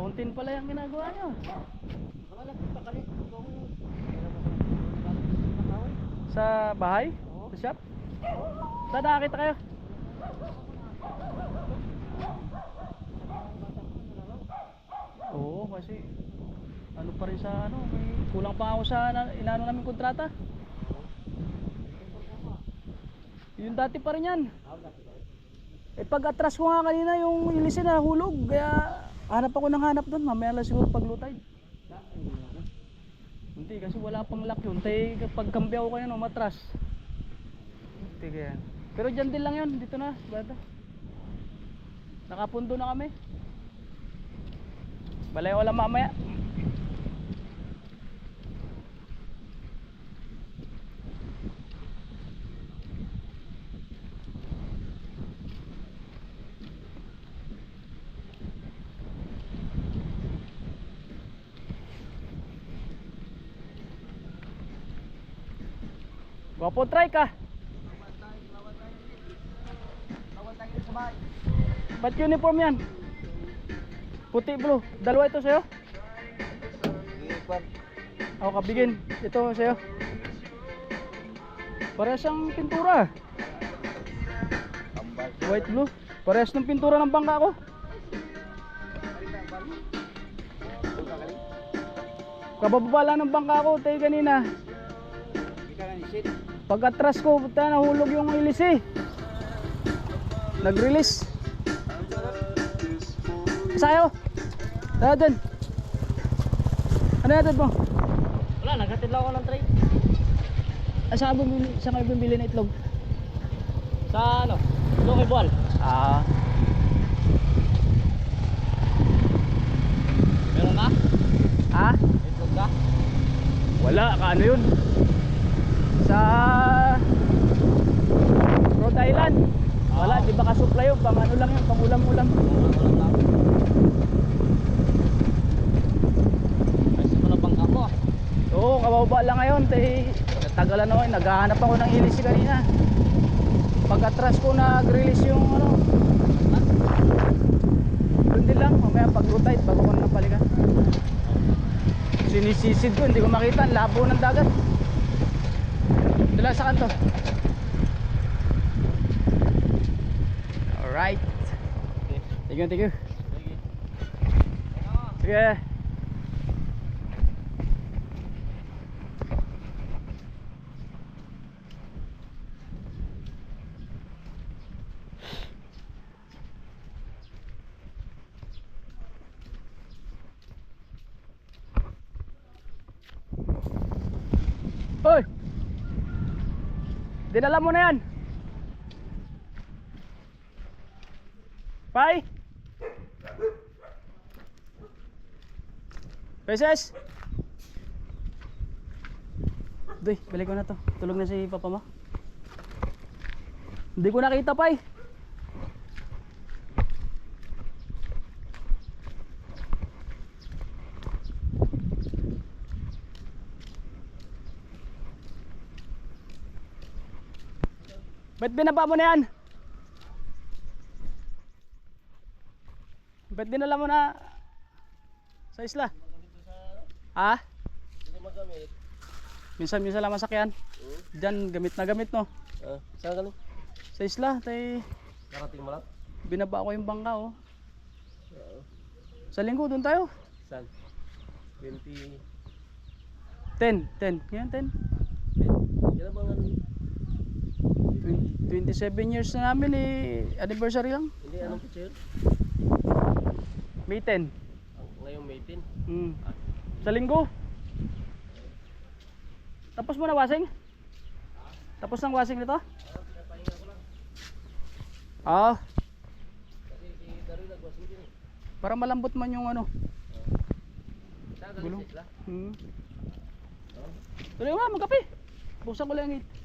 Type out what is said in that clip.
Fountain pala yung ginagawa nyo. Sa bahay? Sa shop? Saan nakakita kayo? Oo, kasi ano pa rin sa ano, may kulang pa ako sa inano namin kontrata. Yung dati pa rin yan. Eh pag atras ko nga kanina yung ilisi na hulog, kaya hanap ako ng hanap doon. Mamaya lang siguro pag low tide. Hindi kasi wala pang lock yun. Tay kapag kambyaw ko yan o matras. Hindi kaya. Pero dyan din lang yun, dito na, bata. Nakapundo na kami. Balay wala mamaya. Gwapo try ka. Ba't uniform yan? Puti blue. Dalawa ito sa'yo? Ako kabigin. Ito sa'yo. Parehas ang pintura. White blue. Parehas ng pintura ng bangka ko. Kabababa lang ng bangka ko tayo kanina. Pag atras ko, puta, nahulog yung ilisi. Nag-release. Sa'yo. Tara dyan. Ano yatad mo? Wala, naghatid lang ako ng tray. Saan kayo bumili na itlog? Sa ano? Loki Bual. Ah. Meron ka? Ha? Itlog ka? Wala, kaano yun? Sa Rhode Island. Wala, di ba ka-supply yun? Pang ano lang yun, pang ulam-ulam. Ulam lang. Ayos mo na bangka mo. Oo, kababa lang ngayon. Tagalan ako, naghahanap ako ng ilisi kanina. Pag atras ko nag-release yung ano. Doon din lang, mamaya pag low tide bago ko na napalikan. Sinisisid ko, hindi ko makita, ang labo ng dagat. Dala sa kanto. Alright. Thank you, thank you. Sige. Hoy! Dinala mo na yan. Pai? Peses? Doy, balik ko na to. Tulog na si papa mo. Hindi ko nakita, Pai. Ba't binaba mo na yan? Ba't dinala mo na sa isla? Ha? Hindi magamit. Minsan lang masakyan. Diyan gamit na gamit, no? Saan ka lang? Sa isla, tay Nakating mo lang? binaba ko yung bangka, oh. Sa linggo doon tayo. Saan? 20... 10. Yan 10. Kailan bang ano? 27 years na namin, anniversary lang. Hindi, anong picture? May 10. Ngayong May 10. Sa linggo. Tapos mo na wasing? Tapos ng wasing nito? Pinapahinga ko lang. Ah, Kasi si Daroy nagwasing din eh. para malambot man yung ano. Saan ka Gulong. sa isla? Tuloy mo, magkape. Buksan ko lang yung gate.